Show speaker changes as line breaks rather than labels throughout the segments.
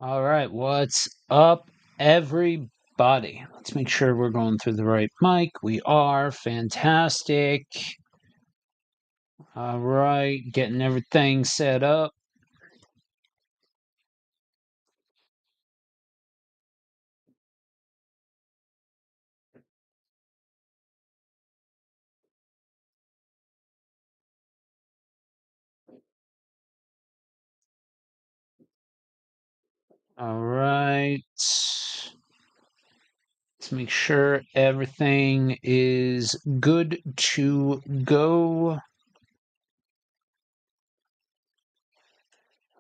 All right, what's up, everybody? Let's make sure we're going through the right mic. We are fantastic. All right, getting everything set up. All right, let's make sure everything is good to go.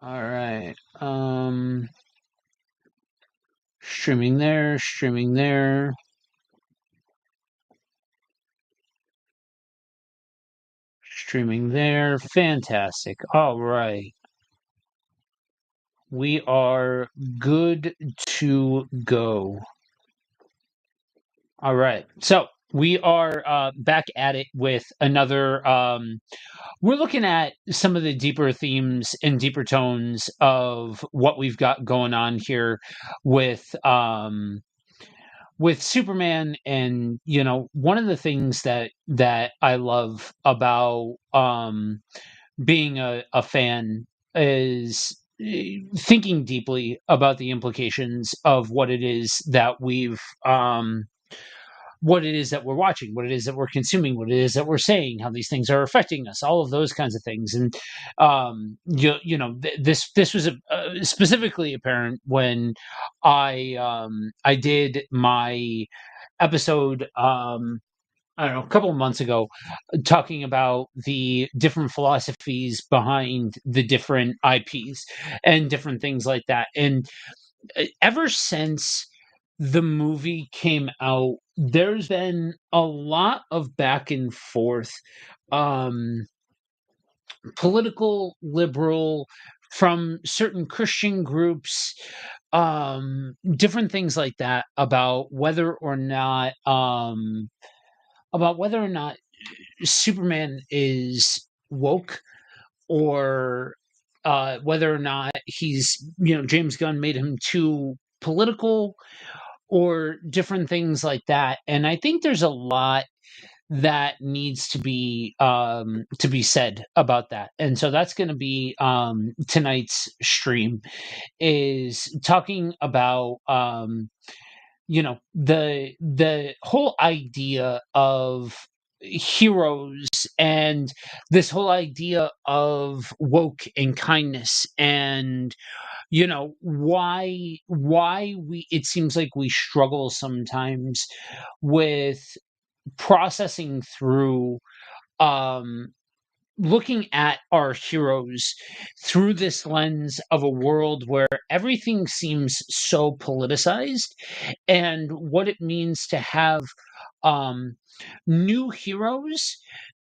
All right, streaming there, streaming there. Streaming there. Fantastic. All right. We are good to go. All right. So we are back at it with another. We're looking at some of the deeper themes and deeper tones of what we've got going on here with Superman. And one of the things that I love about being a fan is thinking deeply about the implications of what it is that we're watching, what it is that we're consuming, what it is that we're saying, how these things are affecting us, all of those kinds of things. And this was specifically apparent when I did my episode. I don't know, a couple of months ago, talking about the different philosophies behind the different IPs and different things like that. And ever since the movie came out, there's been a lot of back and forth, um, political, liberal, from certain Christian groups, different things like that about whether or not Superman is woke, or whether or not James Gunn made him too political, or different things like that. And I think there's a lot that needs to be said about that. And so that's going to be tonight's stream, is talking about the whole idea of heroes, and this whole idea of woke and kindness, and why we it seems like we struggle sometimes with processing through, um looking at our heroes through this lens of a world where everything seems so politicized, and what it means to have um new heroes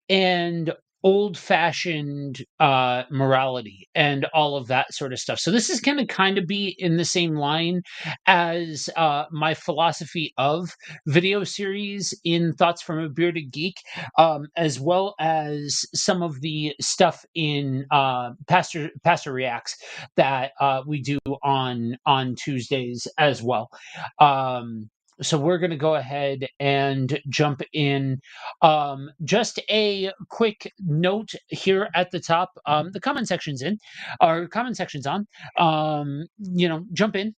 and old fashioned morality and all of that sort of stuff. So this is going to kind of be in the same line as my philosophy of video series in Thoughts from a Bearded Geek, as well as some of the stuff in Pastor Reacts that we do on Tuesdays as well. So we're going to go ahead and jump in. Just a quick note here at the top: the comment section's in, our comment section's on. Jump in.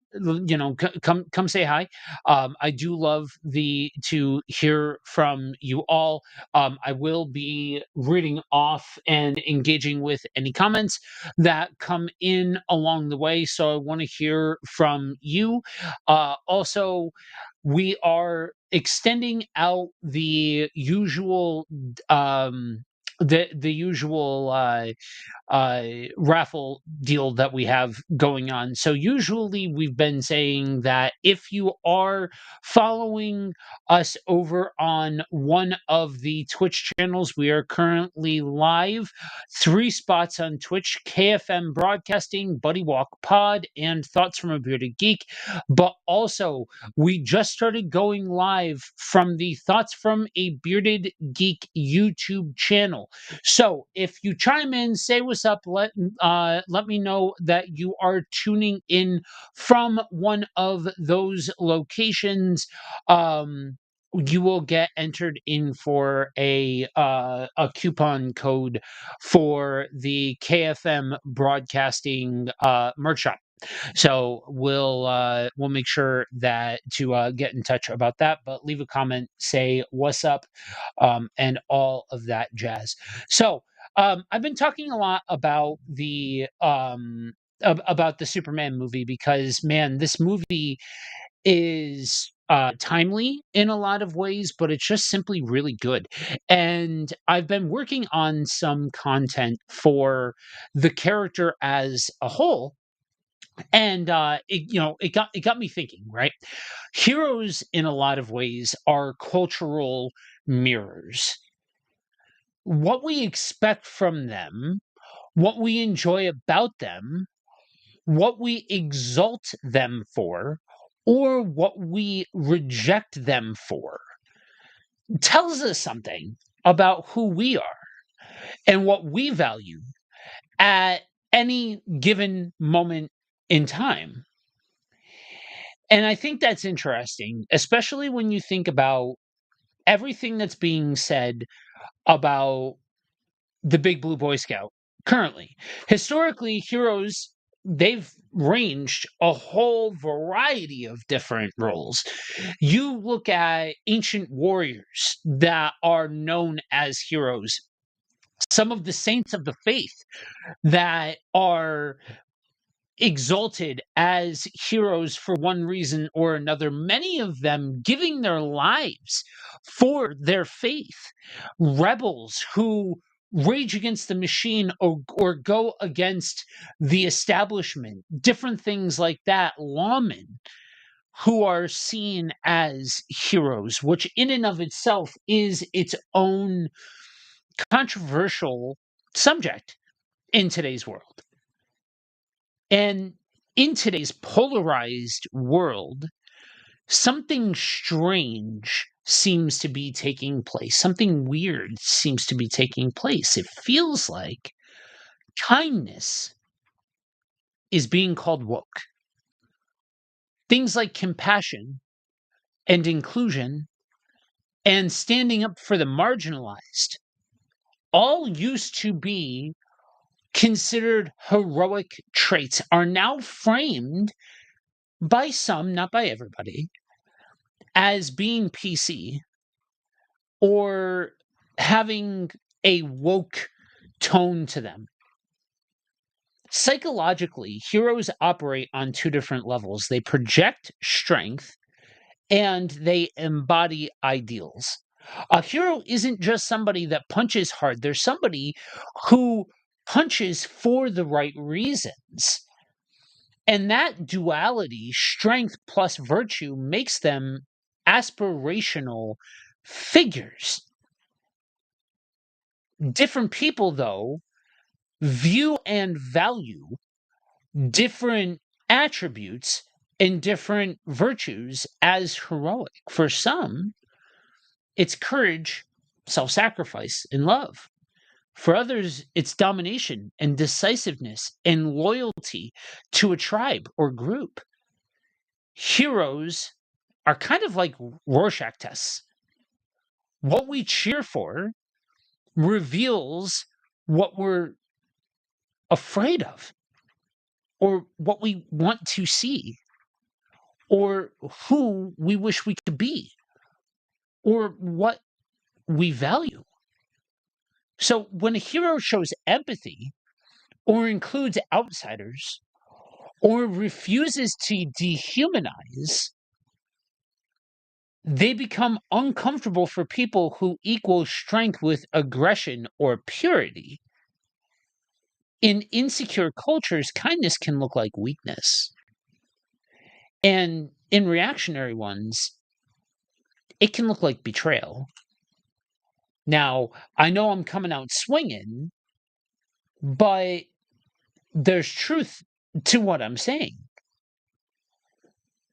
Come say hi. I do love to hear from you all. I will be reading off and engaging with any comments that come in along the way. So I want to hear from you. Also, we are extending out the usual raffle deal that we have going on. So usually we've been saying that if you are following us over on one of the Twitch channels, we are currently live 3 spots on Twitch: KFM Broadcasting, Buddy Walk Pod, and Thoughts from a Bearded Geek. But also, we just started going live from the Thoughts from a Bearded Geek YouTube channel. well. So if you chime in, say what's up, let me know that you are tuning in from one of those locations. You will get entered in for a coupon code for the KFM broadcasting merch shop. So we'll make sure that to get in touch about that. But leave a comment, say what's up, and all of that jazz. So I've been talking a lot about about the Superman movie because man, this movie is timely in a lot of ways, but it's just simply really good. And I've been working on some content for the character as a whole, and it got me thinking, right? Heroes in a lot of ways are cultural mirrors. What we expect from them, what we enjoy about them, what we exalt them for, or what we reject them for tells us something about who we are and what we value at any given moment in time. And I think that's interesting, especially when you think about everything that's being said about the Big Blue Boy Scout currently. Historically, heroes, they've ranged a whole variety of different roles. You look at ancient warriors that are known as heroes, some of the saints of the faith that are exalted as heroes for one reason or another, many of them giving their lives for their faith. Rebels who rage against the machine or go against the establishment, different things like that. Lawmen who are seen as heroes, which in and of itself is its own controversial subject in today's world. And in today's polarized world, something strange seems to be taking place. Something weird seems to be taking place. It feels like kindness is being called woke. Things like compassion and inclusion and standing up for the marginalized all used to be considered heroic traits, are now framed by some, not by everybody, as being PC or having a woke tone to them. Psychologically, heroes operate on two different levels. They project strength and they embody ideals. A hero isn't just somebody that punches hard, there's somebody who punches for the right reasons. And that duality, strength plus virtue, makes them aspirational figures. Different people, though, view and value different attributes and different virtues as heroic. For some, it's courage, self sacrifice, and love. For others, it's domination and decisiveness and loyalty to a tribe or group. Heroes are kind of like Rorschach tests. What we cheer for reveals what we're afraid of, or what we want to see, or who we wish we could be, or what we value. So when a hero shows empathy, or includes outsiders, or refuses to dehumanize, they become uncomfortable for people who equal strength with aggression or purity. In insecure cultures, kindness can look like weakness. And in reactionary ones, it can look like betrayal. Now, I know I'm coming out swinging, but there's truth to what I'm saying.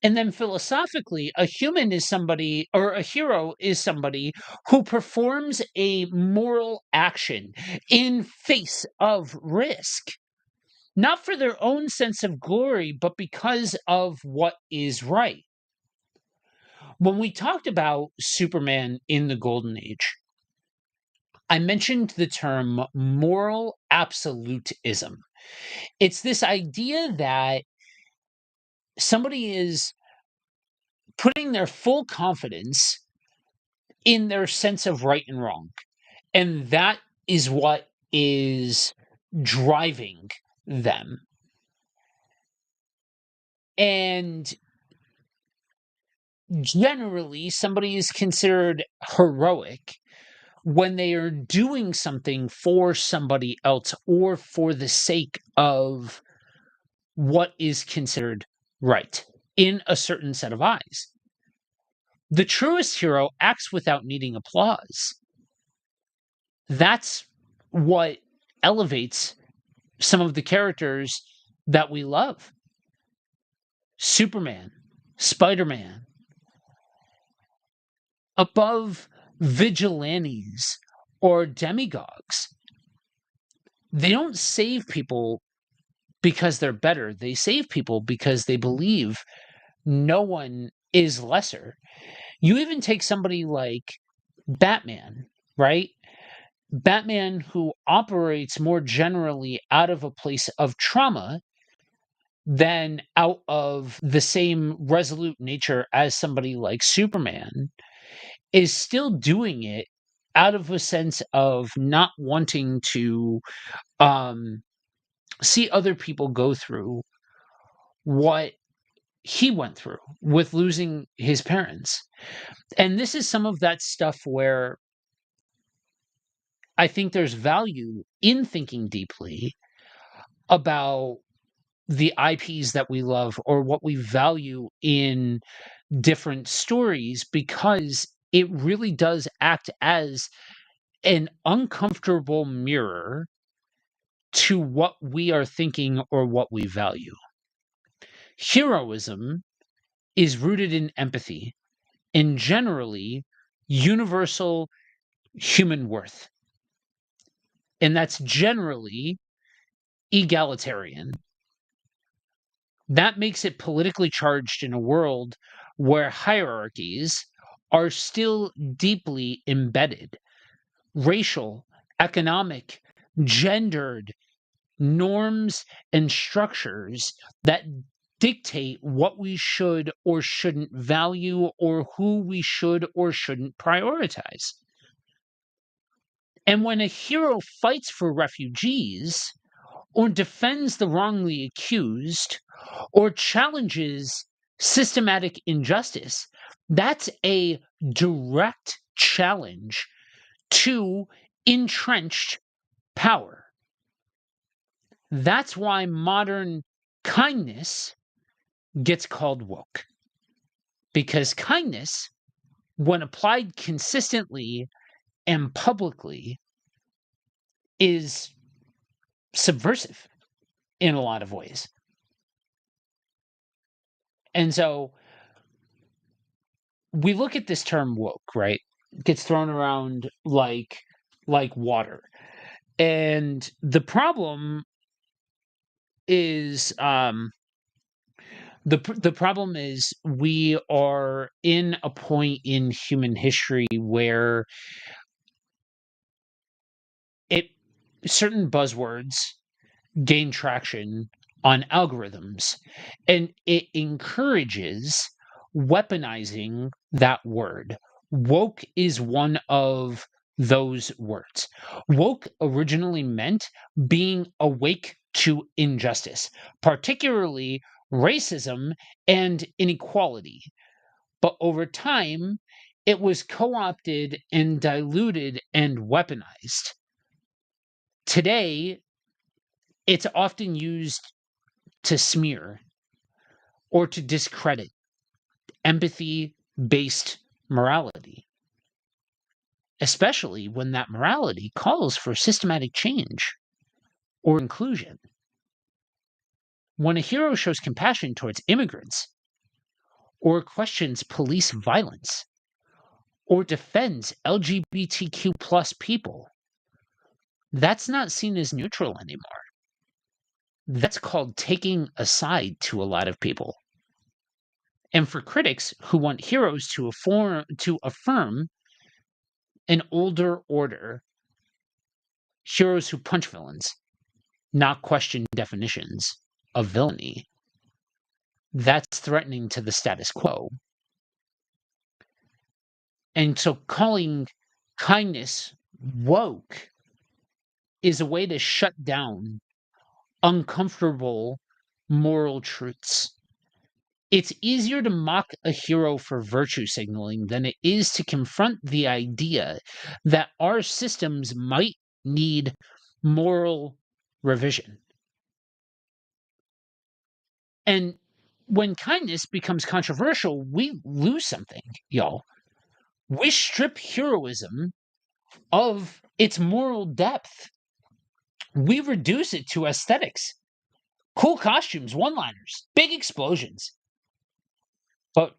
And then philosophically, a human is somebody, or a hero is somebody who performs a moral action in face of risk, not for their own sense of glory, but because of what is right. When we talked about Superman in the Golden Age, I mentioned the term moral absolutism. It's this idea that somebody is putting their full confidence in their sense of right and wrong. And that is what is driving them. And generally, somebody is considered heroic when they are doing something for somebody else or for the sake of what is considered right in a certain set of eyes. The truest hero acts without needing applause. That's what elevates some of the characters that we love. Superman, Spider-Man, above vigilantes or demigods. They don't save people because they're better. They save people because they believe no one is lesser. You even take somebody like Batman, right? Batman, who operates more generally out of a place of trauma than out of the same resolute nature as somebody like Superman, is still doing it out of a sense of not wanting to see other people go through what he went through with losing his parents. And this is some of that stuff where I think there's value in thinking deeply about the IPs that we love or what we value in different stories, because it really does act as an uncomfortable mirror to what we are thinking or what we value. Heroism is rooted in empathy and generally universal human worth. And that's generally egalitarian. That makes it politically charged in a world where hierarchies are still deeply embedded. Racial, economic, gendered norms and structures that dictate what we should or shouldn't value or who we should or shouldn't prioritize. And when a hero fights for refugees, or defends the wrongly accused, or challenges systematic injustice, that's a direct challenge to entrenched power. That's why modern kindness gets called woke. Because kindness, when applied consistently and publicly, is subversive in a lot of ways. And so we look at this term woke, right? It gets thrown around like water. And the problem is the problem is we are in a point in human history where it certain buzzwords gain traction on algorithms, and it encourages weaponizing that word. Woke is one of those words. Woke originally meant being awake to injustice, particularly racism and inequality. But over time, it was co opted and diluted and weaponized. Today, it's often used to smear or to discredit empathy based morality, especially when that morality calls for systematic change or inclusion. When a hero shows compassion towards immigrants or questions police violence or defends LGBTQ plus people, that's not seen as neutral anymore. That's called taking a side to a lot of people. And for critics who want heroes to affirm an older order, heroes who punch villains, not question definitions of villainy, that's threatening to the status quo. And so calling kindness woke is a way to shut down uncomfortable moral truths. It's easier to mock a hero for virtue signaling than it is to confront the idea that our systems might need moral revision. And when kindness becomes controversial, we lose something, y'all. We strip heroism of its moral depth. We reduce it to aesthetics, cool costumes, one liners, big explosions. But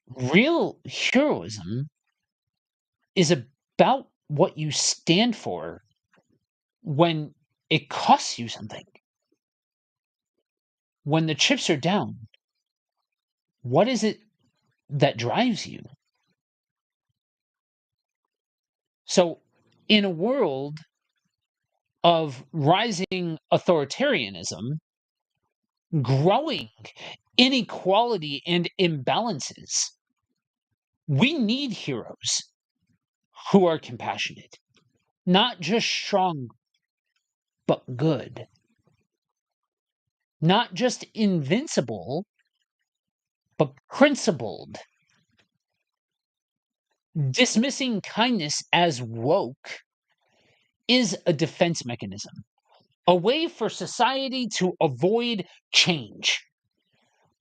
real heroism is about what you stand for when it costs you something. When the chips are down, what is it that drives you? So, in a world of rising authoritarianism, growing inequality and imbalances, we need heroes who are compassionate, not just strong, but good. Not just invincible, but principled. Dismissing kindness as woke is a defense mechanism, a way for society to avoid change.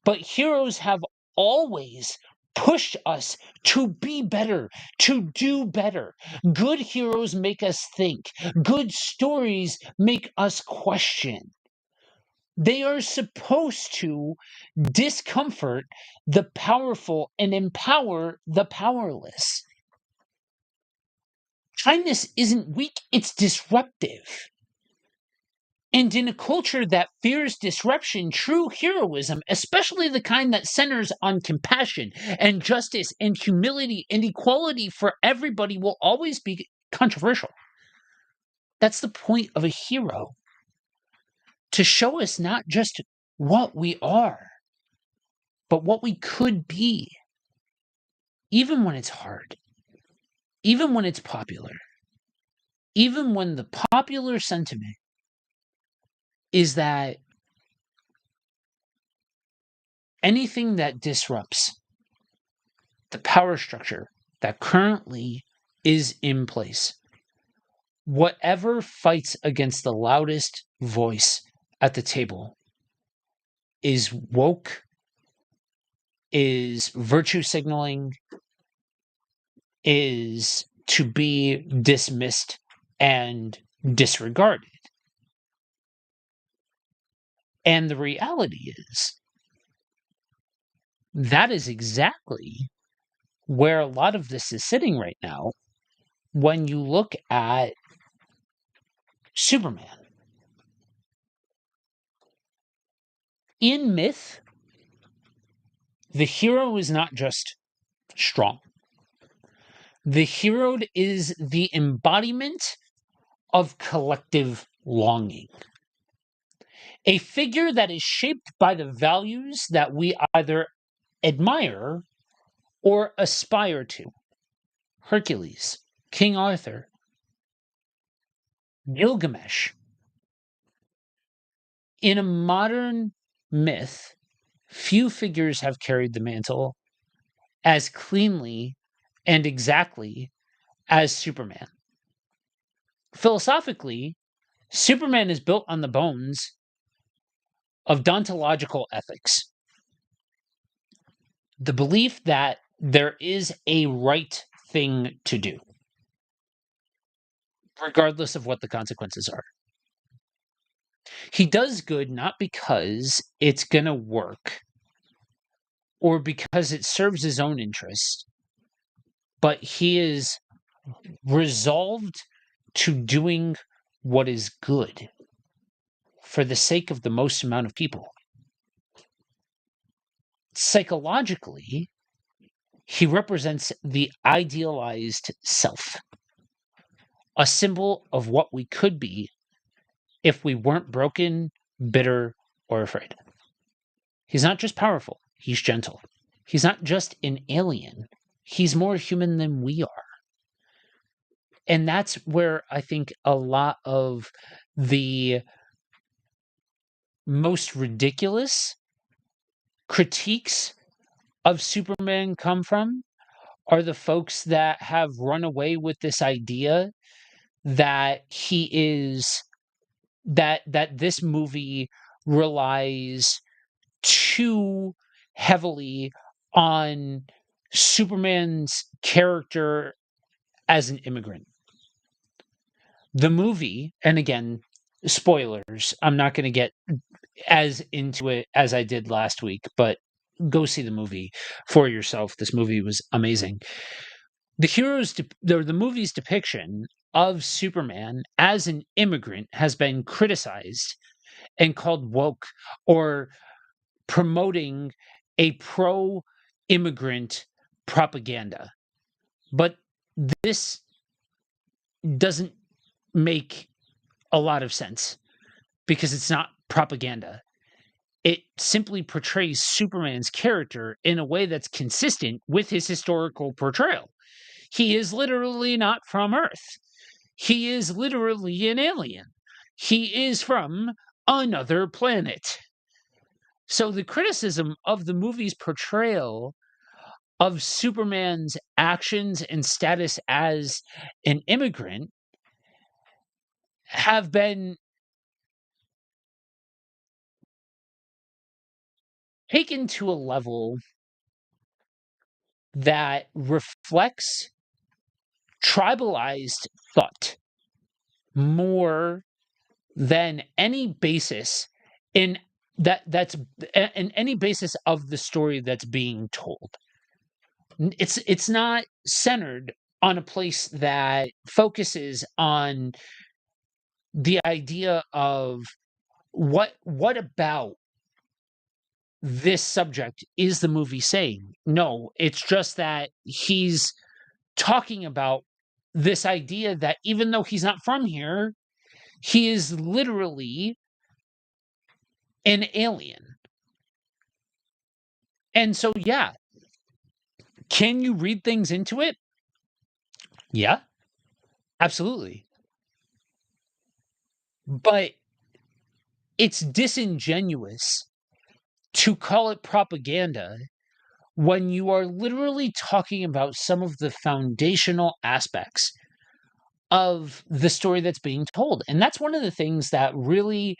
But heroes have always pushed us to be better, to do better. Good heroes make us think, good stories make us question. They are supposed to discomfort the powerful and empower the powerless. Kindness isn't weak, it's disruptive. And in a culture that fears disruption, true heroism, especially the kind that centers on compassion and justice and humility and equality for everybody, will always be controversial. That's the point of a hero, to show us not just what we are, but what we could be, even when it's hard, even when it's popular, even when the popular sentiment is that anything that disrupts the power structure that currently is in place, whatever fights against the loudest voice at the table, is woke, is virtue signaling, is to be dismissed and disregarded. And the reality is, that is exactly where a lot of this is sitting right now when you look at Superman. In myth, the hero is not just strong. The hero is the embodiment of collective longing. A figure that is shaped by the values that we either admire or aspire to. Hercules, King Arthur, Gilgamesh. In a modern myth, few figures have carried the mantle as cleanly and exactly as Superman. Philosophically, Superman is built on the bones of deontological ethics. The belief that there is a right thing to do, regardless of what the consequences are. He does good not because it's going to work, or because it serves his own interest, but he is resolved to doing what is good for the sake of the most amount of people. Psychologically, he represents the idealized self, a symbol of what we could be if we weren't broken, bitter, or afraid. He's not just powerful, he's gentle. He's not just an alien, he's more human than we are. And that's where I think a lot of the most ridiculous critiques of Superman come from, are the folks that have run away with this idea that he is that this movie relies too heavily on Superman's character as an immigrant. The movie, and again, spoilers, I'm not going to get as into it as I did last week, but go see the movie for yourself. This movie was amazing. The movie's depiction of Superman as an immigrant has been criticized and called woke, or promoting a pro-immigrant propaganda. But this doesn't make a lot of sense because it's not propaganda. It simply portrays Superman's character in a way that's consistent with his historical portrayal. He is literally not from Earth. He is literally an alien. He is from another planet. So the criticism of the movie's portrayal of Superman's actions and status as an immigrant have been taken to a level that reflects tribalized thought more than any basis in that's in any basis of the story that's being told. It's not centered on a place that focuses on the idea of what about this subject is the movie saying. No, it's just that he's talking about this idea that even though he's not from here, he is literally an alien. And so, yeah, can you read things into it? Yeah, absolutely. But it's disingenuous to call it propaganda when you are literally talking about some of the foundational aspects of the story that's being told. And that's one of the things that really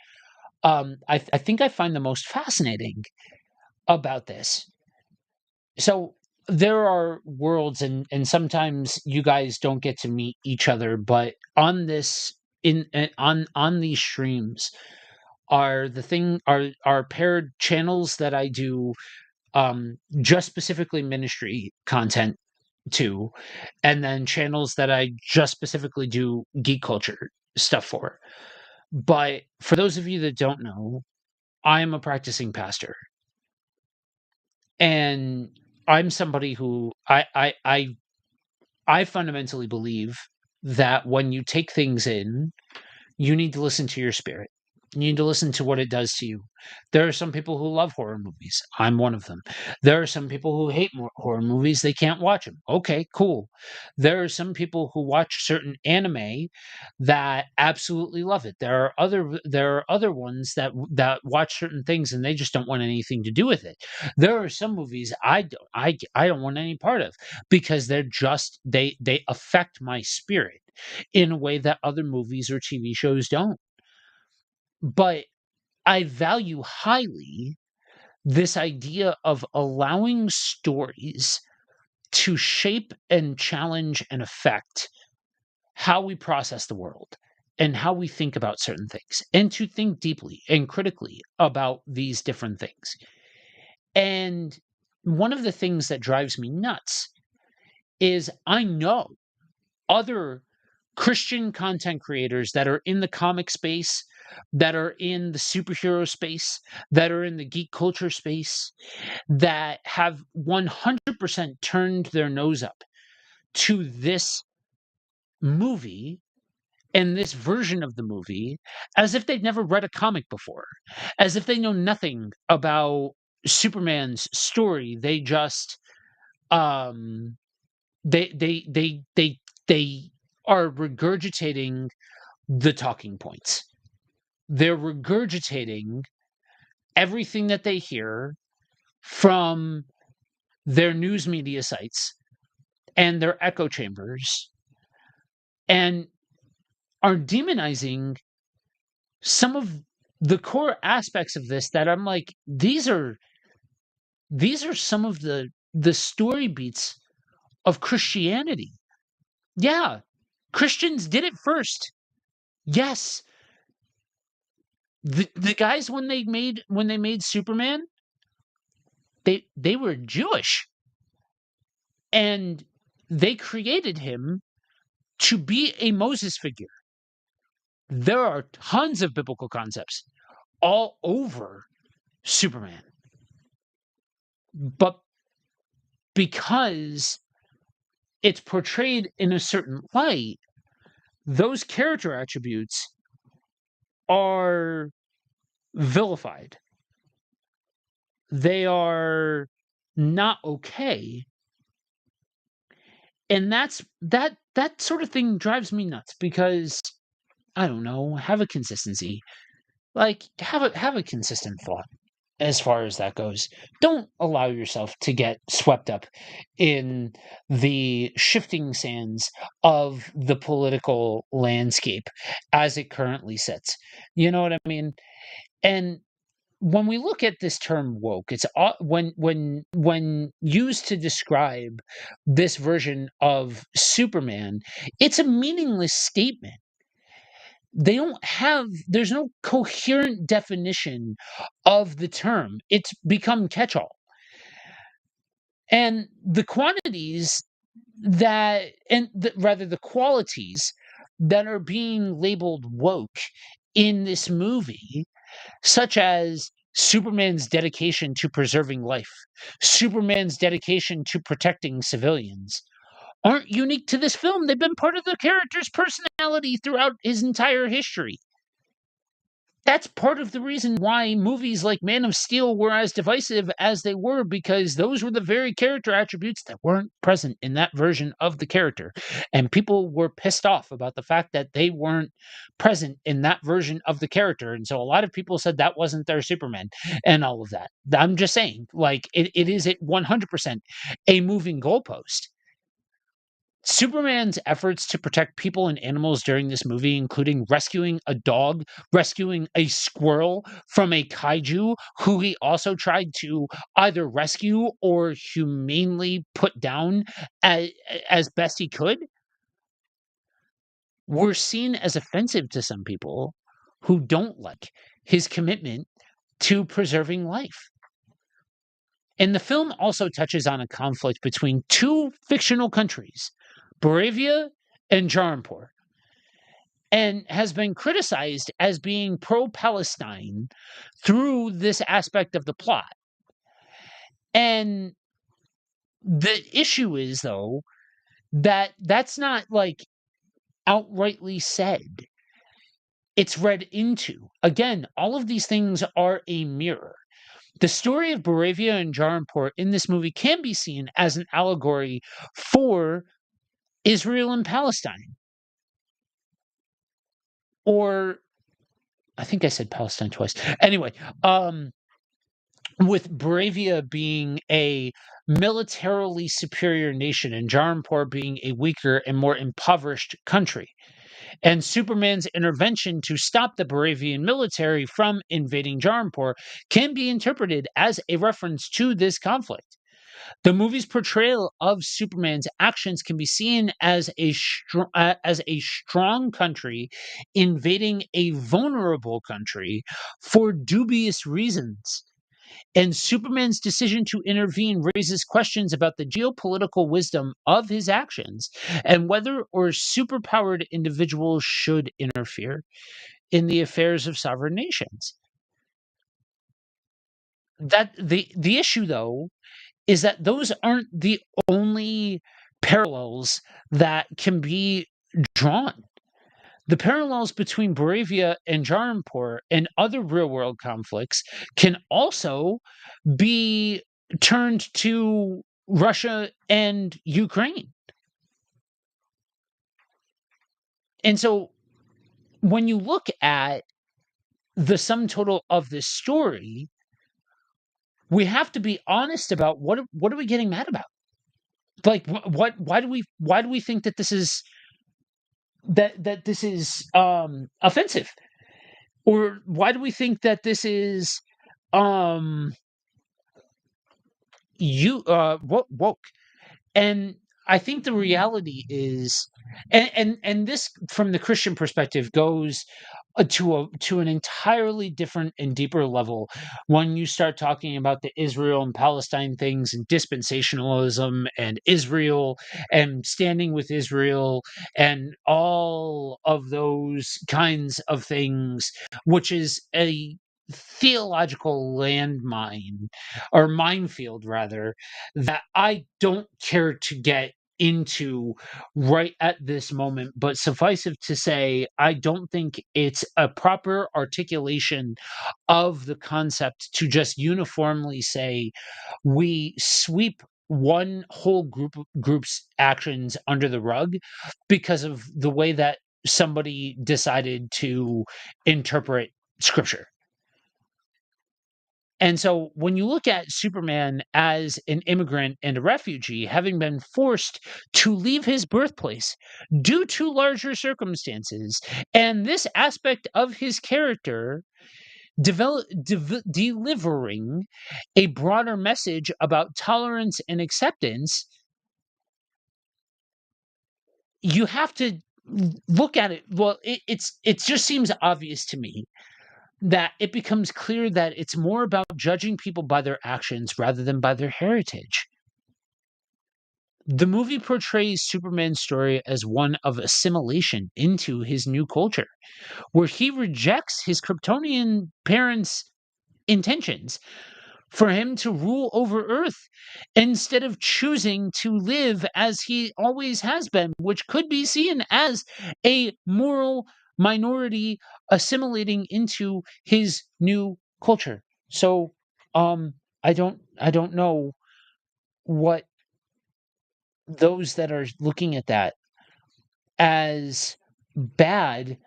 I think I find the most fascinating about this. So there are worlds, and sometimes you guys don't get to meet each other, but on this on these streams are paired channels that I do just specifically ministry content to, and then channels that I just specifically do geek culture stuff for. But for those of you that don't know, I am a practicing pastor. And I'm somebody who I fundamentally believe that when you take things in, you need to listen to your spirit. You need to listen to what it does to you. There are some people who love horror movies. I'm one of them. There are some people who hate horror movies. They can't watch them. Okay, cool. There are some people who watch certain anime that absolutely love it. There are other ones that watch certain things and they just don't want anything to do with it. There are some movies I don't want any part of because they affect my spirit in a way that other movies or TV shows don't. But I value highly this idea of allowing stories to shape and challenge and affect how we process the world and how we think about certain things, and to think deeply and critically about these different things. And one of the things that drives me nuts is I know other Christian content creators that are in the comic space, that are in the superhero space, that are in the geek culture space, that have 100% turned their nose up to this movie and this version of the movie as if they've never read a comic before, as if they know nothing about Superman's story. They just um they are regurgitating the talking points. They're regurgitating everything that they hear from their news media sites and their echo chambers and are demonizing some of the core aspects of this that I'm like, these are some of the story beats of Christianity. Yeah, Christians did it first. Yes, the guys when they made Superman, they were Jewish, and they created him to be a Moses figure. There are tons of biblical concepts all over Superman, but because it's portrayed in a certain light, those character attributes are vilified. They are not okay. And that sort of thing drives me nuts because I don't know, have a consistency. Like have a consistent thought as far as that goes. Don't allow yourself to get swept up in the shifting sands of the political landscape as it currently sits. You know what I mean? And when we look at this term woke, it's when used to describe this version of Superman, it's a meaningless statement. There's no coherent definition of the term. It's become catch-all. And the quantities rather the qualities that are being labeled woke in this movie, such as Superman's dedication to preserving life, Superman's dedication to protecting civilians, aren't unique to this film. They've been part of the character's personality throughout his entire history. That's part of the reason why movies like Man of Steel were as divisive as they were, because those were the very character attributes that weren't present in that version of the character. And people were pissed off about the fact that they weren't present in that version of the character. And so a lot of people said that wasn't their Superman and all of that. I'm just saying, like, it is at 100% a moving goalpost. Superman's efforts to protect people and animals during this movie, including rescuing a dog, rescuing a squirrel from a kaiju who he also tried to either rescue or humanely put down as best he could, were seen as offensive to some people who don't like his commitment to preserving life. And the film also touches on a conflict between two fictional countries, Boravia and Jaranpur, and has been criticized as being pro-Palestine through this aspect of the plot. And the issue is, though, that that's not like outrightly said. It's read into. Again, all of these things are a mirror. The story of Boravia and Jaranpur in this movie can be seen as an allegory for Israel and Palestine. Or I think I said Palestine twice. Anyway, with Boravia being a militarily superior nation and Jaranpur being a weaker and more impoverished country. And Superman's intervention to stop the Boravian military from invading Jaranpur can be interpreted as a reference to this conflict. The movie's portrayal of Superman's actions can be seen as a strong country invading a vulnerable country for dubious reasons. And Superman's decision to intervene raises questions about the geopolitical wisdom of his actions and whether or superpowered individuals should interfere in the affairs of sovereign nations. That the issue though is that those aren't the only parallels that can be drawn. The parallels between Boravia and Jarampur and other real world conflicts can also be turned to Russia and Ukraine. And so when you look at the sum total of this story, we have to be honest about what are we getting mad about? Like what why do we think that this is offensive? Or why do we think that this is um woke? And I think the reality is, and this from the Christian perspective goes to an entirely different and deeper level when you start talking about the Israel and Palestine things and dispensationalism and Israel and standing with Israel and all of those kinds of things, which is a theological landmine or minefield rather that I don't care to get into right at this moment, but suffice it to say, I don't think it's a proper articulation of the concept to just uniformly say we sweep one whole group's actions under the rug because of the way that somebody decided to interpret scripture. And so when you look at Superman as an immigrant and a refugee, having been forced to leave his birthplace due to larger circumstances, and this aspect of his character delivering a broader message about tolerance and acceptance, you have to look at it. Well, it just seems obvious to me that it becomes clear that it's more about judging people by their actions rather than by their heritage. The movie portrays Superman's story as one of assimilation into his new culture, where he rejects his Kryptonian parents' intentions for him to rule over Earth instead of choosing to live as he always has been, which could be seen as a moral minority assimilating into his new culture. So I don't know what those that are looking at that as bad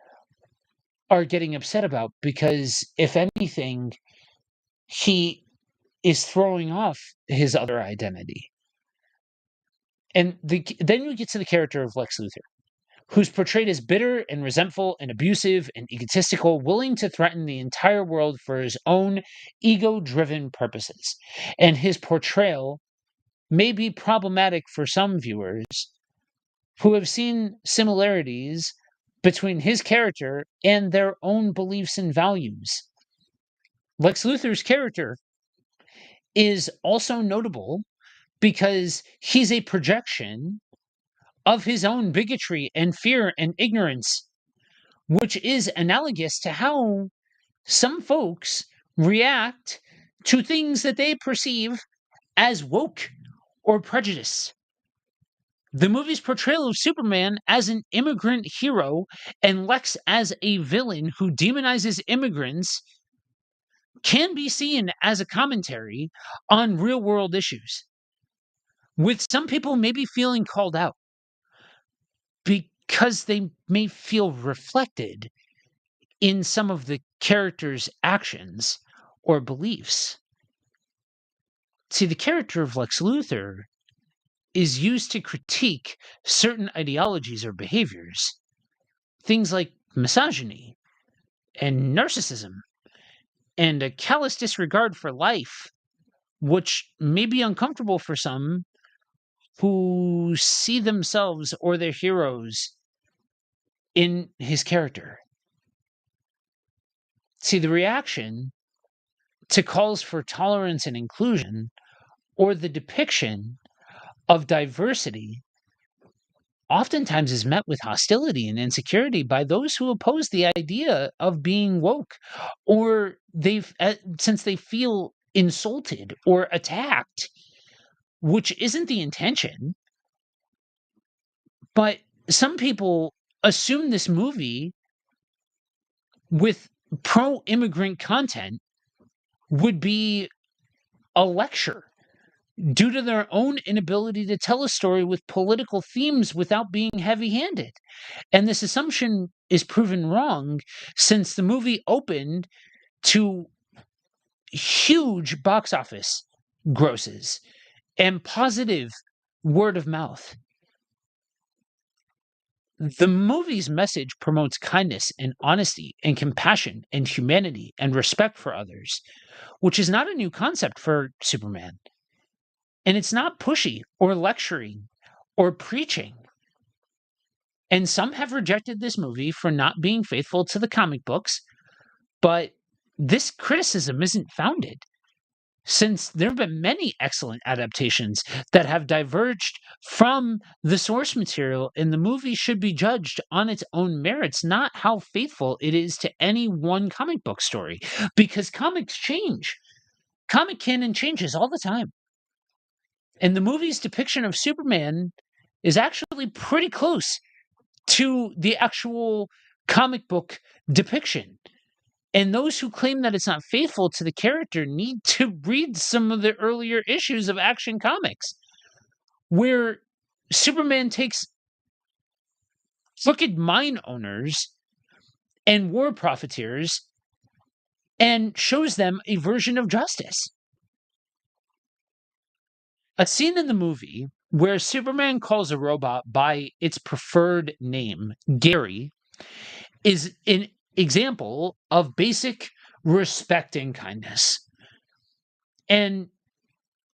are getting upset about, because if anything, he is throwing off his other identity. And then you get to the character of Lex Luthor, who's portrayed as bitter and resentful and abusive and egotistical, willing to threaten the entire world for his own ego driven purposes. And his portrayal may be problematic for some viewers who have seen similarities between his character and their own beliefs and values. Lex Luthor's character is also notable because he's a projection of his own bigotry and fear and ignorance, which is analogous to how some folks react to things that they perceive as woke or prejudice. The movie's portrayal of Superman as an immigrant hero and Lex as a villain who demonizes immigrants can be seen as a commentary on real world issues, with some people maybe feeling called out because they may feel reflected in some of the character's actions or beliefs. See, the character of Lex Luthor is used to critique certain ideologies or behaviors, things like misogyny and narcissism and a callous disregard for life, which may be uncomfortable for some who see themselves or their heroes in his character. See, the reaction to calls for tolerance and inclusion or the depiction of diversity oftentimes is met with hostility and insecurity by those who oppose the idea of being woke, or since they feel insulted or attacked, which isn't the intention. But some people assume this movie with pro-immigrant content would be a lecture due to their own inability to tell a story with political themes without being heavy-handed. And this assumption is proven wrong since the movie opened to huge box office grosses and positive word of mouth. The movie's message promotes kindness and honesty and compassion and humanity and respect for others, which is not a new concept for Superman. And it's not pushy or lecturing or preaching. And some have rejected this movie for not being faithful to the comic books, but this criticism isn't founded, since there have been many excellent adaptations that have diverged from the source material, and the movie should be judged on its own merits, not how faithful it is to any one comic book story, because comics change. Comic canon changes all the time. And the movie's depiction of Superman is actually pretty close to the actual comic book depiction. And those who claim that it's not faithful to the character need to read some of the earlier issues of Action Comics, where Superman takes crooked mine owners and war profiteers and shows them a version of justice. A scene in the movie where Superman calls a robot by its preferred name, Gary, is an example of basic respect and kindness. And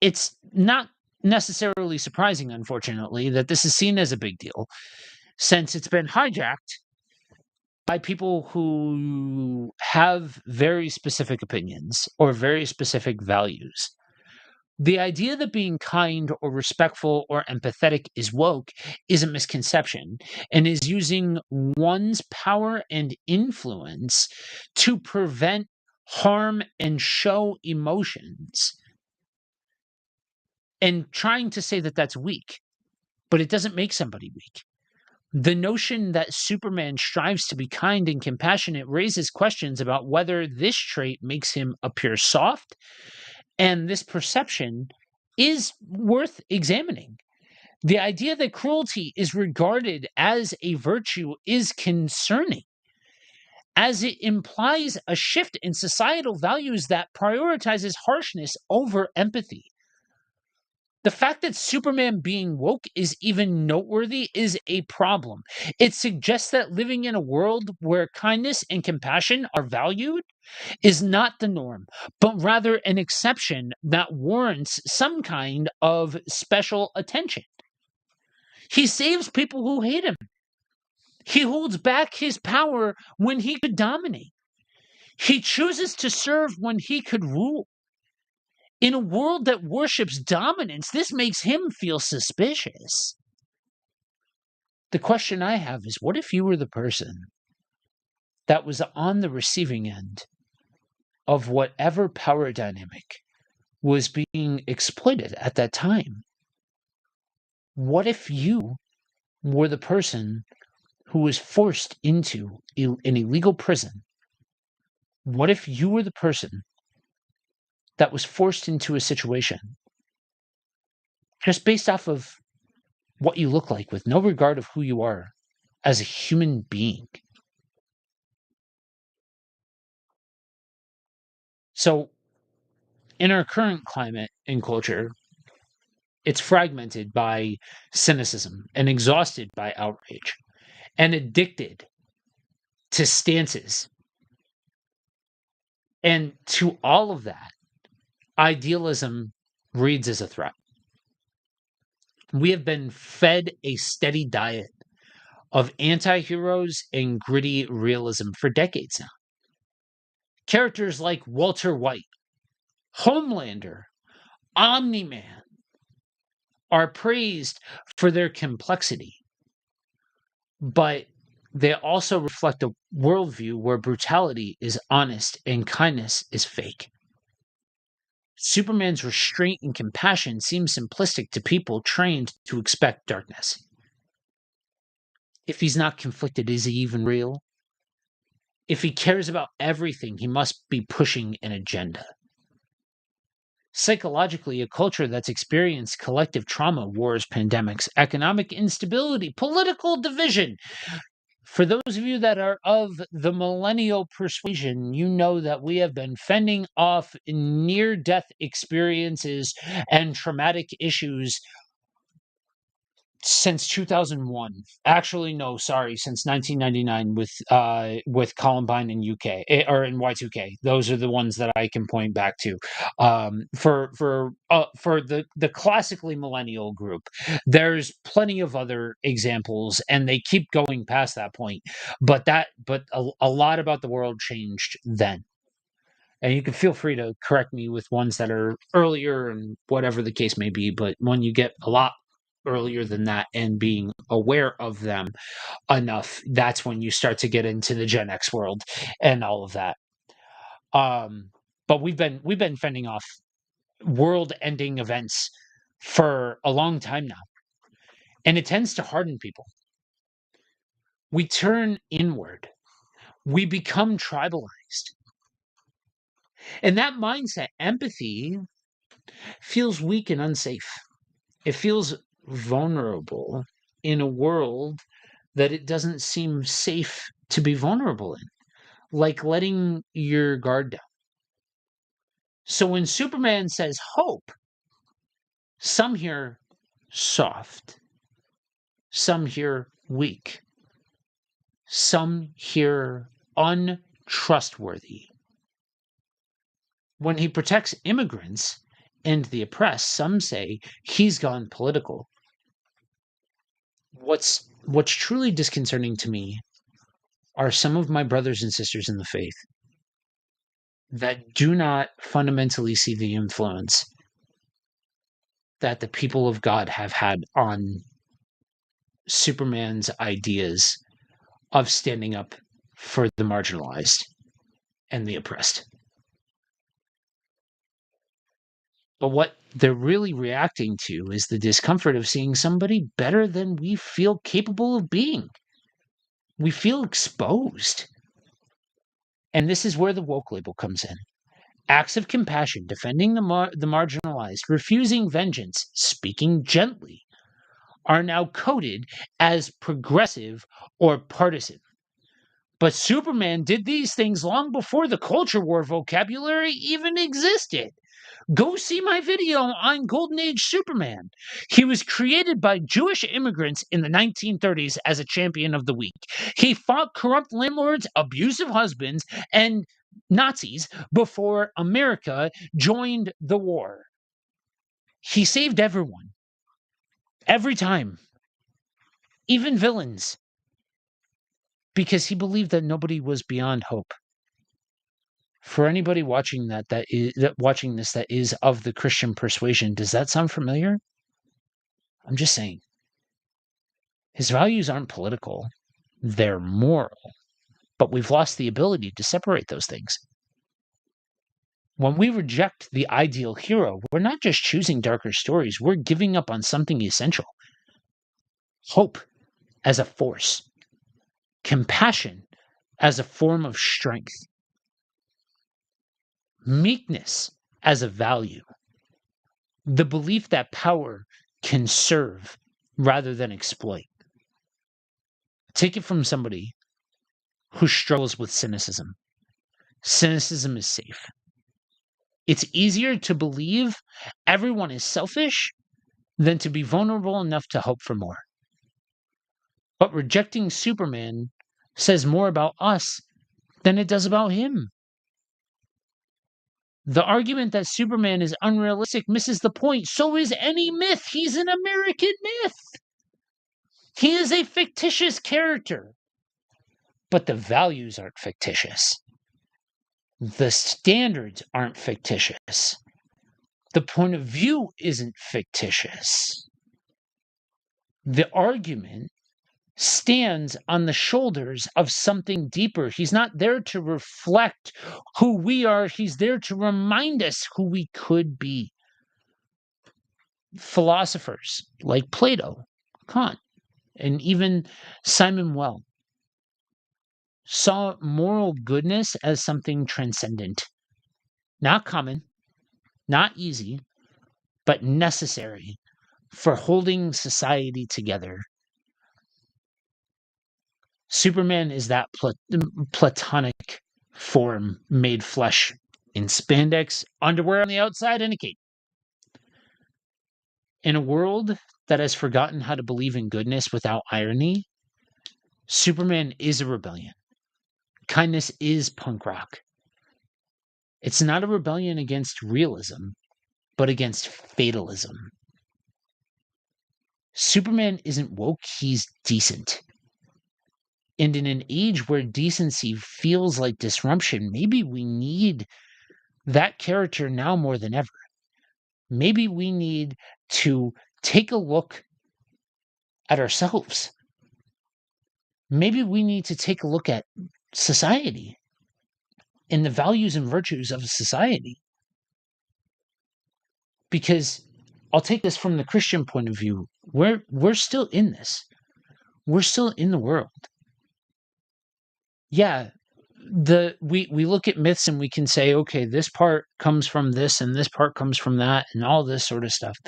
it's not necessarily surprising, unfortunately, that this is seen as a big deal, since it's been hijacked by people who have very specific opinions or very specific values. The idea that being kind or respectful or empathetic is woke is a misconception and is using one's power and influence to prevent harm and show emotions, and trying to say that that's weak, but it doesn't make somebody weak. The notion that Superman strives to be kind and compassionate raises questions about whether this trait makes him appear soft, and this perception is worth examining. The idea that cruelty is regarded as a virtue is concerning, as it implies a shift in societal values that prioritizes harshness over empathy. The fact that Superman being woke is even noteworthy is a problem. It suggests that living in a world where kindness and compassion are valued is not the norm, but rather an exception that warrants some kind of special attention. He saves people who hate him. He holds back his power when he could dominate. He chooses to serve when he could rule. In a world that worships dominance, this makes him feel suspicious. The question I have is, what if you were the person that was on the receiving end of whatever power dynamic was being exploited at that time? What if you were the person who was forced into an illegal prison? What if you were the person that was forced into a situation just based off of what you look like, with no regard of who you are as a human being? So, in our current climate and culture, it's fragmented by cynicism and exhausted by outrage and addicted to stances. And to all of that, idealism reads as a threat. We have been fed a steady diet of anti-heroes and gritty realism for decades now. Characters like Walter White Homelander, Omni-Man are praised for their complexity, but they also reflect a worldview where brutality is honest and kindness is fake. Superman's restraint and compassion seem simplistic to people trained to expect darkness. If he's not conflicted, is he even real? If he cares about everything, he must be pushing an agenda. Psychologically, a culture that's experienced collective trauma, wars, pandemics, economic instability, political division. For those of you that are of the millennial persuasion, you know that we have been fending off near death experiences and traumatic issues since 2001. Actually, no, sorry, since 1999 with Columbine in UK or in Y2K. Those are the ones that I can point back to. For the classically millennial group, there's plenty of other examples, and they keep going past that point. But a lot about the world changed then. And you can feel free to correct me with ones that are earlier and whatever the case may be. But when you get a lot earlier than that and being aware of them enough, that's when you start to get into the Gen X world and all of that. But we've been fending off world-ending events for a long time now, and it tends to harden people. We turn inward. We become tribalized. And that mindset, empathy, feels weak and unsafe. It feels vulnerable in a world that it doesn't seem safe to be vulnerable in, like letting your guard down. So when Superman says hope, some hear soft, some hear weak, some hear untrustworthy. When he protects immigrants and the oppressed, some say he's gone political. What's truly disconcerting to me are some of my brothers and sisters in the faith that do not fundamentally see the influence that the people of God have had on Superman's ideas of standing up for the marginalized and the oppressed. But what they're really reacting to is the discomfort of seeing somebody better than we feel capable of being. We feel exposed. And this is where the woke label comes in. Acts of compassion, defending the marginalized, refusing vengeance, speaking gently, are now coded as progressive or partisan. But Superman did these things long before the culture war vocabulary even existed. Go see my video on Golden Age Superman. He was created by Jewish immigrants in the 1930s as a champion of the weak. He fought corrupt landlords, abusive husbands, and Nazis before America joined the war. He saved everyone. Every time. Even villains. Because he believed that nobody was beyond hope. For anybody watching that is of the Christian persuasion, does that sound familiar? I'm just saying. His values aren't political, they're moral, but we've lost the ability to separate those things. When we reject the ideal hero, we're not just choosing darker stories, we're giving up on something essential. Hope as a force, compassion as a form of strength, meekness as a value, the belief that power can serve rather than exploit. Take it from somebody who struggles with cynicism. Cynicism is safe. It's easier to believe everyone is selfish than to be vulnerable enough to hope for more. But rejecting Superman says more about us than it does about him. The argument that Superman is unrealistic misses the point. So is any myth. He's an American myth. He is a fictitious character. But the values aren't fictitious. The standards aren't fictitious. The point of view isn't fictitious. The argument stands on the shoulders of something deeper. He's not there to reflect who we are, he's there to remind us who we could be. Philosophers like Plato, Kant, and even Simon Weil saw moral goodness as something transcendent, not common, not easy, but necessary for holding society together. Superman is that platonic form made flesh in spandex, underwear on the outside, and a cape. In a world that has forgotten how to believe in goodness without irony, Superman is a rebellion. Kindness is punk rock. It's not a rebellion against realism, but against fatalism. Superman isn't woke, he's decent. And in an age where decency feels like disruption, maybe we need that character now more than ever. Maybe we need to take a look at ourselves. Maybe we need to take a look at society and the values and virtues of society. Because I'll take this from the Christian point of view. We're still in this. We're still in the world. Yeah, we look at myths and we can say, okay, this part comes from this and this part comes from that and all this sort of stuff.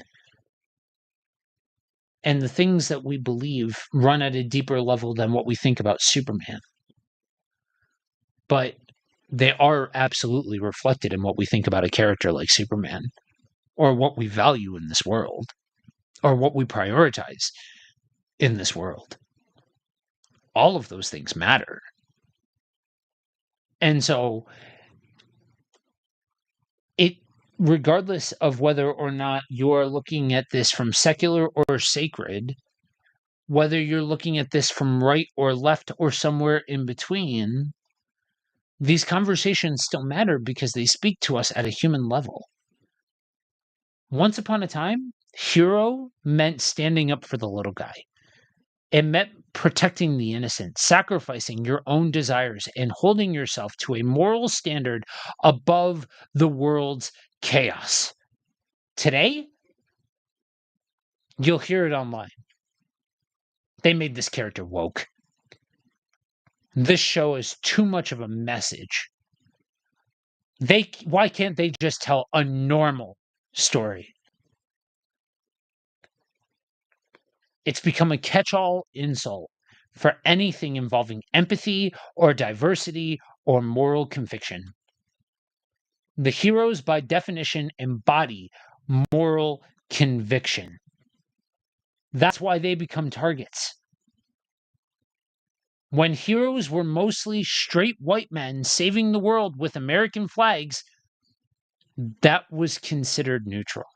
And the things that we believe run at a deeper level than what we think about Superman. But they are absolutely reflected in what we think about a character like Superman, or what we value in this world, or what we prioritize in this world. All of those things matter. And so regardless of whether or not you're looking at this from secular or sacred, whether you're looking at this from right or left or somewhere in between, these conversations still matter because they speak to us at a human level. Once upon a time, hero meant standing up for the little guy. It meant protecting the innocent, sacrificing your own desires, and holding yourself to a moral standard above the world's chaos. Today, you'll hear it online. They made this character woke. This show is too much of a message. Why can't they just tell a normal story? It's become a catch-all insult for anything involving empathy or diversity or moral conviction. The heroes, by definition, embody moral conviction. That's why they become targets. When heroes were mostly straight white men saving the world with American flags, that was considered neutral.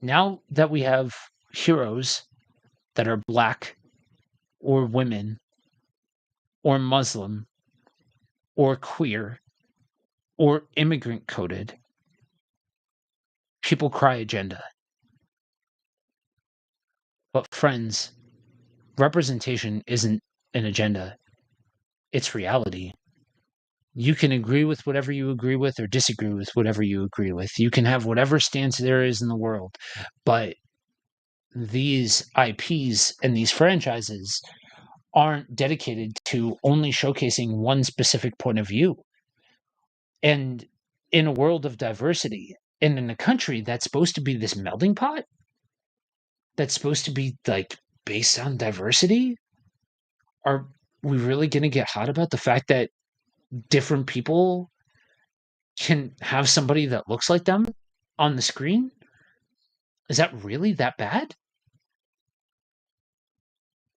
Now that we have heroes that are black or women or Muslim or queer or immigrant coded, people cry agenda. But friends, representation isn't an agenda. It's reality. You can agree with whatever you agree with or disagree with whatever you agree with. You can have whatever stance there is in the world. But these IPs and these franchises aren't dedicated to only showcasing one specific point of view. And in a world of diversity, and in a country that's supposed to be this melting pot, that's supposed to be like based on diversity, are we really going to get hot about the fact that different people can have somebody that looks like them on the screen? Is that really that bad?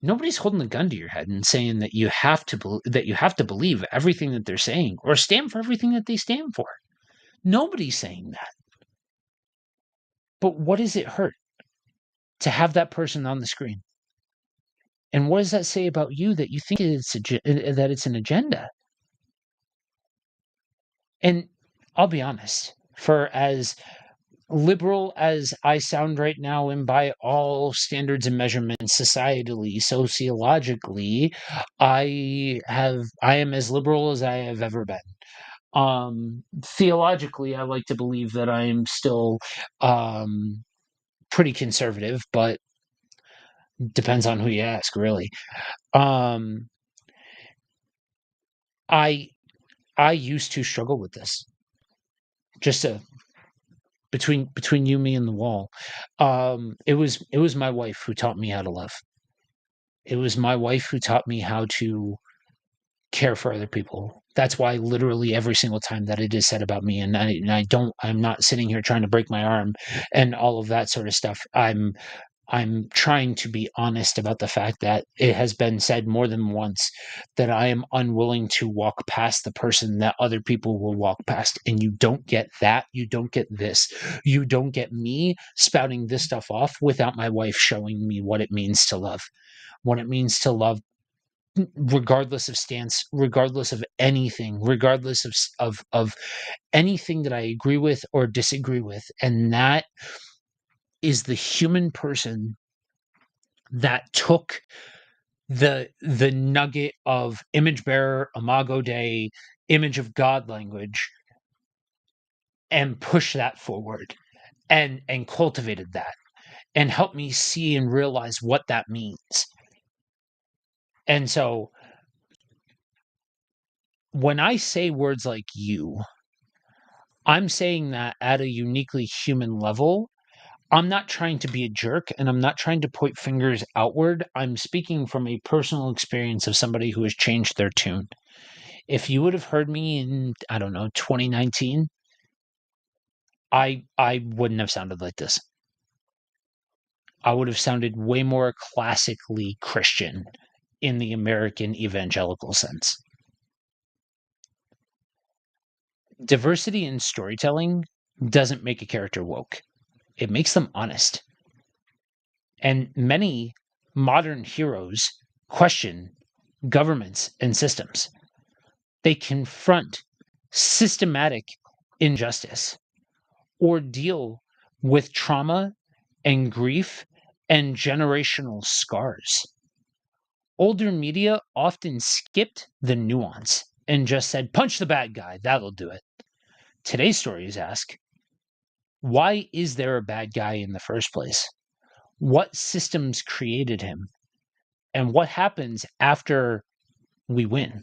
Nobody's holding a gun to your head and saying that you have to believe everything that they're saying or stand for everything that they stand for. Nobody's saying that. But what does it hurt to have that person on the screen? And what does that say about you that you think that it's an agenda? And I'll be honest, for as liberal as I sound right now, and by all standards and measurements, societally, sociologically, I am as liberal as I have ever been. Theologically, I like to believe that I am still um pretty conservative, but depends on who you ask, really. Um I I used to struggle with this. Just to between you, me, and the wall. It was my wife who taught me how to love. It was my wife who taught me how to care for other people. That's why literally every single time that it is said about me, I'm not sitting here trying to break my arm and all of that sort of stuff. I'm trying to be honest about the fact that it has been said more than once that I am unwilling to walk past the person that other people will walk past. And you don't get that. You don't get this. You don't get me spouting this stuff off without my wife showing me what it means to love. What it means to love, regardless of stance, regardless of anything, regardless of anything that I agree with or disagree with. And that is the human person that took the nugget of image bearer, imago Dei, image of God language, and pushed that forward and cultivated that and helped me see and realize what that means. And so when I say words like you, I'm saying that at a uniquely human level. I'm not trying to be a jerk and I'm not trying to point fingers outward. I'm speaking from a personal experience of somebody who has changed their tune. If you would have heard me in, I don't know, 2019, I wouldn't have sounded like this. I would have sounded way more classically Christian in the American evangelical sense. Diversity in storytelling doesn't make a character woke. It makes them honest. And many modern heroes question governments and systems. They confront systematic injustice or deal with trauma and grief and generational scars. Older media often skipped the nuance and just said, punch the bad guy, that'll do it. Today's stories ask, why is there a bad guy in the first place? What systems created him? And what happens after we win?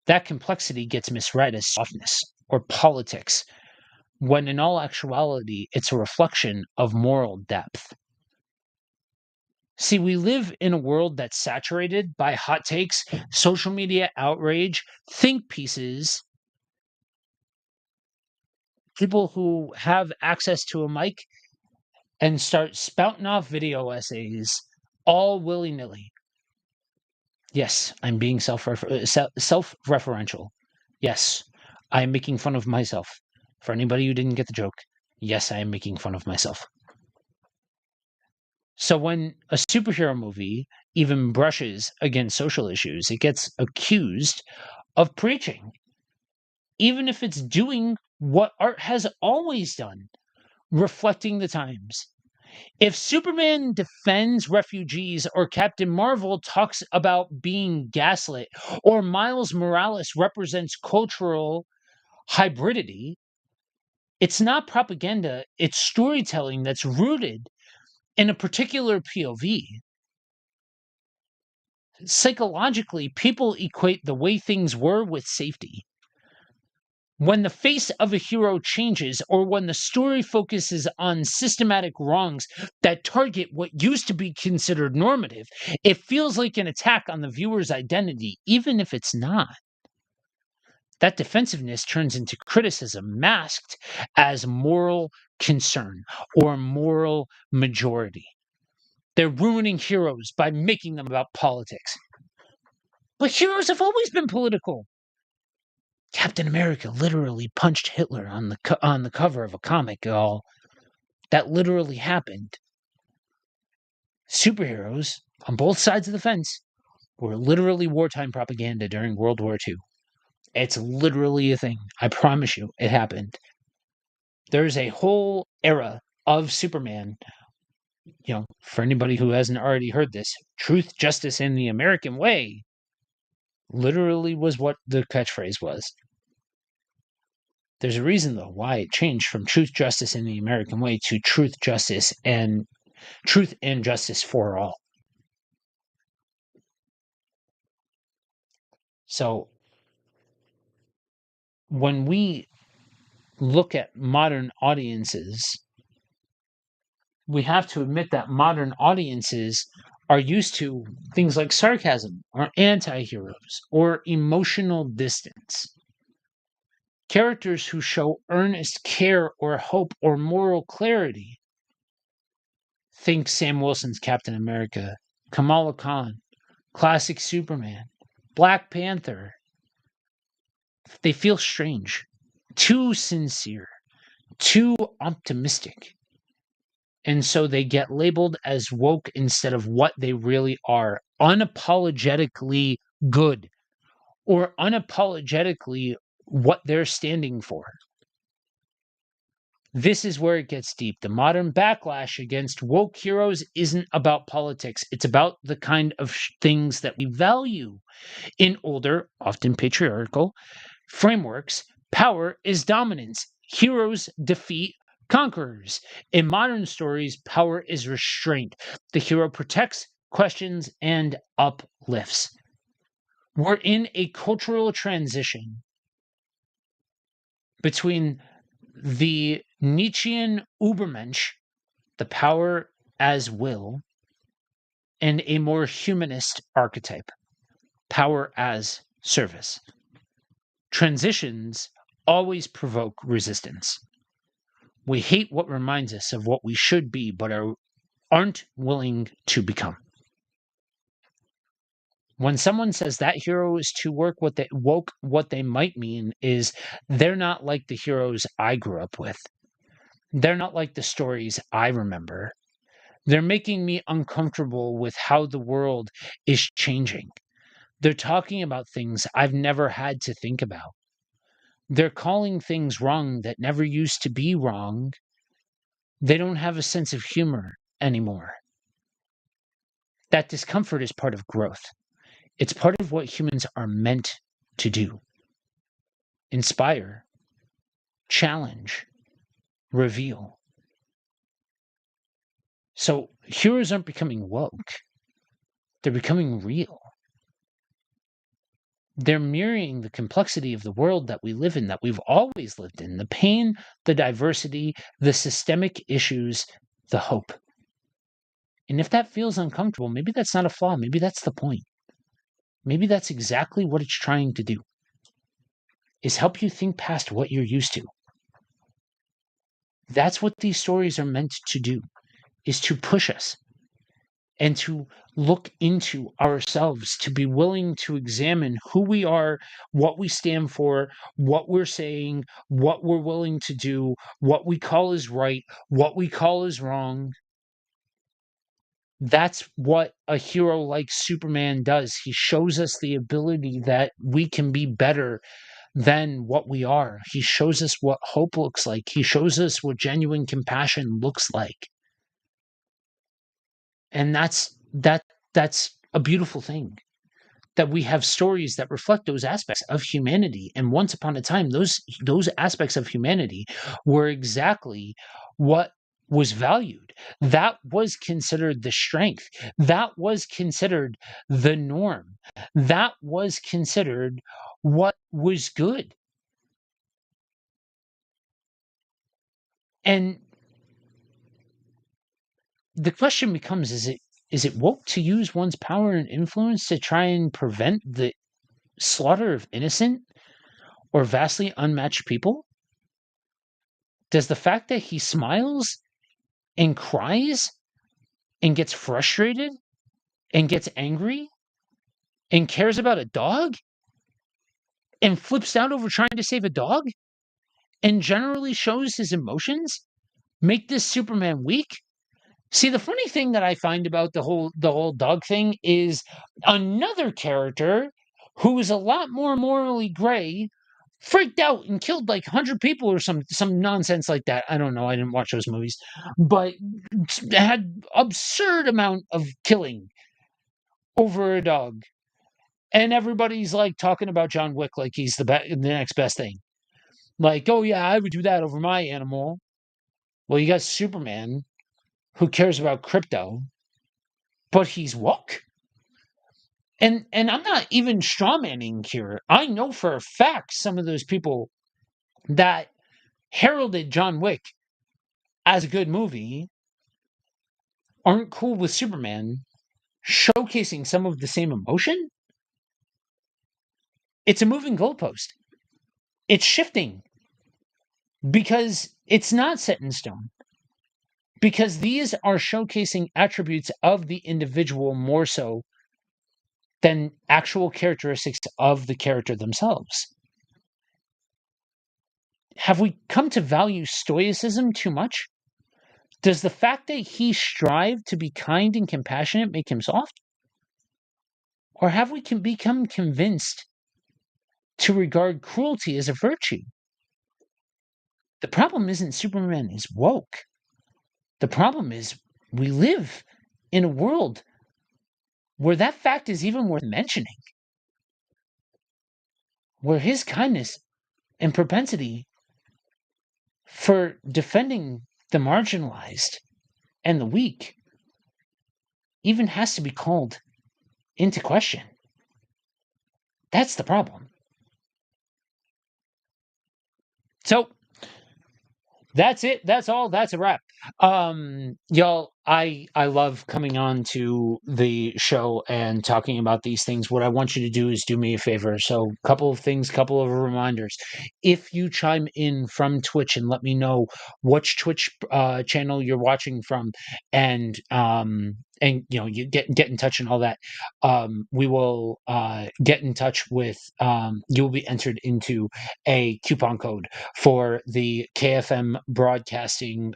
That complexity gets misread as softness or politics, when in all actuality, it's a reflection of moral depth. See, we live in a world that's saturated by hot takes, social media outrage, think pieces, people who have access to a mic and start spouting off video essays all willy nilly. Yes, I'm being self-referential. Yes, I'm making fun of myself. For anybody who didn't get the joke, yes, I am making fun of myself. So when a superhero movie even brushes against social issues, it gets accused of preaching, even if it's doing what art has always done, reflecting the times. If Superman defends refugees, or Captain Marvel talks about being gaslit, or Miles Morales represents cultural hybridity, it's not propaganda, it's storytelling that's rooted in a particular POV. Psychologically, people equate the way things were with safety. When the face of a hero changes, or when the story focuses on systematic wrongs that target what used to be considered normative, it feels like an attack on the viewer's identity, even if it's not. That defensiveness turns into criticism masked as moral concern or moral majority. They're ruining heroes by making them about politics. But heroes have always been political. Captain America literally punched Hitler on the cover of a comic, y'all. That literally happened. Superheroes on both sides of the fence were literally wartime propaganda during World War II. It's literally a thing. I promise you, it happened. There's a whole era of Superman. For anybody who hasn't already heard this, truth, justice, and the American way literally was what the catchphrase was. There's a reason, though, why it changed from truth, justice, and the American way to truth, and justice for all. So when we look at modern audiences, we have to admit that modern audiences are used to things like sarcasm or anti-heroes or emotional distance. Characters who show earnest care or hope or moral clarity. Think Sam Wilson's Captain America, Kamala Khan, classic Superman, Black Panther. They feel strange, too sincere, too optimistic. And so they get labeled as woke instead of what they really are, unapologetically good, or unapologetically what they're standing for. This is where it gets deep. The modern backlash against woke heroes isn't about politics. It's about the kind of things that we value. In older, often patriarchal frameworks, power is dominance. Heroes defeat conquerors. In modern stories, power is restraint. The hero protects, questions, and uplifts. We're in a cultural transition between the Nietzschean Übermensch, the power as will, and a more humanist archetype, power as service. Transitions always provoke resistance. We hate what reminds us of what we should be, but aren't willing to become. When someone says that hero is too woke, what they might mean is they're not like the heroes I grew up with. They're not like the stories I remember. They're making me uncomfortable with how the world is changing. They're talking about things I've never had to think about. They're calling things wrong that never used to be wrong. They don't have a sense of humor anymore. That discomfort is part of growth. It's part of what humans are meant to do. Inspire, challenge, reveal. So heroes aren't becoming woke. They're becoming real. They're mirroring the complexity of the world that we live in, that we've always lived in, the pain, the diversity, the systemic issues, the hope. And if that feels uncomfortable, maybe that's not a flaw. Maybe that's the point. Maybe that's exactly what it's trying to do, is help you think past what you're used to. That's what these stories are meant to do, is to push us and to look into ourselves, to be willing to examine who we are, what we stand for, what we're saying, what we're willing to do, what we call is right, what we call is wrong. That's what a hero like Superman does. He shows us the ability that we can be better than what we are. He shows us what hope looks like. He shows us what genuine compassion looks like. And that's a beautiful thing, that we have stories that reflect those aspects of humanity. And once upon a time, those aspects of humanity were exactly what was valued. That was considered the strength. That was considered the norm. That was considered what was good. And the question becomes, is it woke to use one's power and influence to try and prevent the slaughter of innocent or vastly unmatched people? Does the fact that he smiles and cries and gets frustrated and gets angry and cares about a dog and flips out over trying to save a dog and generally shows his emotions make this Superman weak? See, the funny thing that I find about the whole dog thing is another character who was a lot more morally gray, freaked out and killed like 100 people or some nonsense like that. I don't know. I didn't watch those movies, but had absurd amount of killing over a dog. And everybody's like talking about John Wick like he's the next best thing. Like, oh yeah, I would do that over my animal. Well, you got Superman who cares about crypto, but he's woke. And I'm not even strawmanning here. I know for a fact some of those people that heralded John Wick as a good movie aren't cool with Superman showcasing some of the same emotion. It's a moving goalpost. It's shifting because it's not set in stone. Because these are showcasing attributes of the individual more so than actual characteristics of the character themselves. Have we come to value stoicism too much? Does the fact that he strived to be kind and compassionate make him soft? Or have we become convinced to regard cruelty as a virtue? The problem isn't Superman is woke. The problem is we live in a world where that fact is even worth mentioning, where his kindness and propensity for defending the marginalized and the weak even has to be called into question. That's the problem. So that's it. That's all. That's a wrap. Y'all, I love coming on to the show and talking about these things. What I want you to do is do me a favor. So, couple of things, couple of reminders. If you chime in from Twitch and let me know which Twitch channel you're watching from, and you know, you get in touch and all that, we will get in touch with you'll be entered into a coupon code for the KFM Broadcasting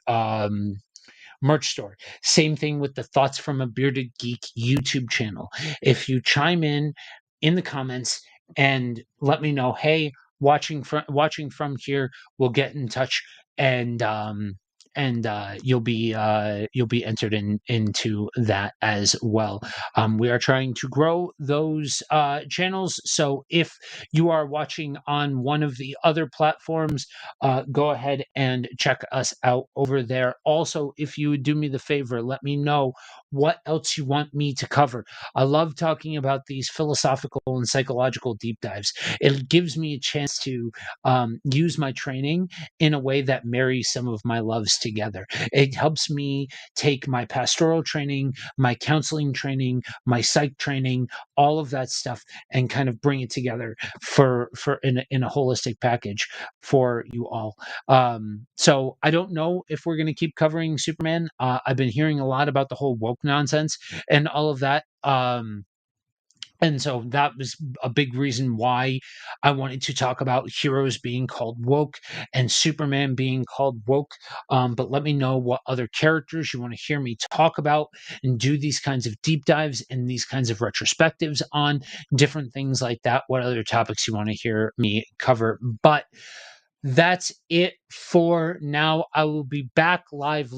merch store. Same thing with the Thoughts from a Bearded Geek YouTube channel. If you chime in the comments and let me know, hey, watching from here, we'll get in touch and you'll be entered into that as well. We are trying to grow those channels, so if you are watching on one of the other platforms, go ahead and check us out over there. Also, if you would do me the favor, let me know what else you want me to cover. I love talking about these philosophical and psychological deep dives. It gives me a chance to use my training in a way that marries some of my loves together. It helps me take my pastoral training, my counseling training, my psych training, all of that stuff, and kind of bring it together for in a holistic package for you all. So I don't know if we're going to keep covering Superman. I've been hearing a lot about the whole woke nonsense and all of that. And so that was a big reason why I wanted to talk about heroes being called woke and Superman being called woke. But let me know what other characters you want to hear me talk about and do these kinds of deep dives and these kinds of retrospectives on different things like that. What other topics you want to hear me cover. But that's it for now. I will be back live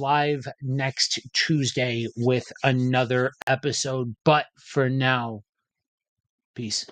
next Tuesday with another episode. But for now, peace.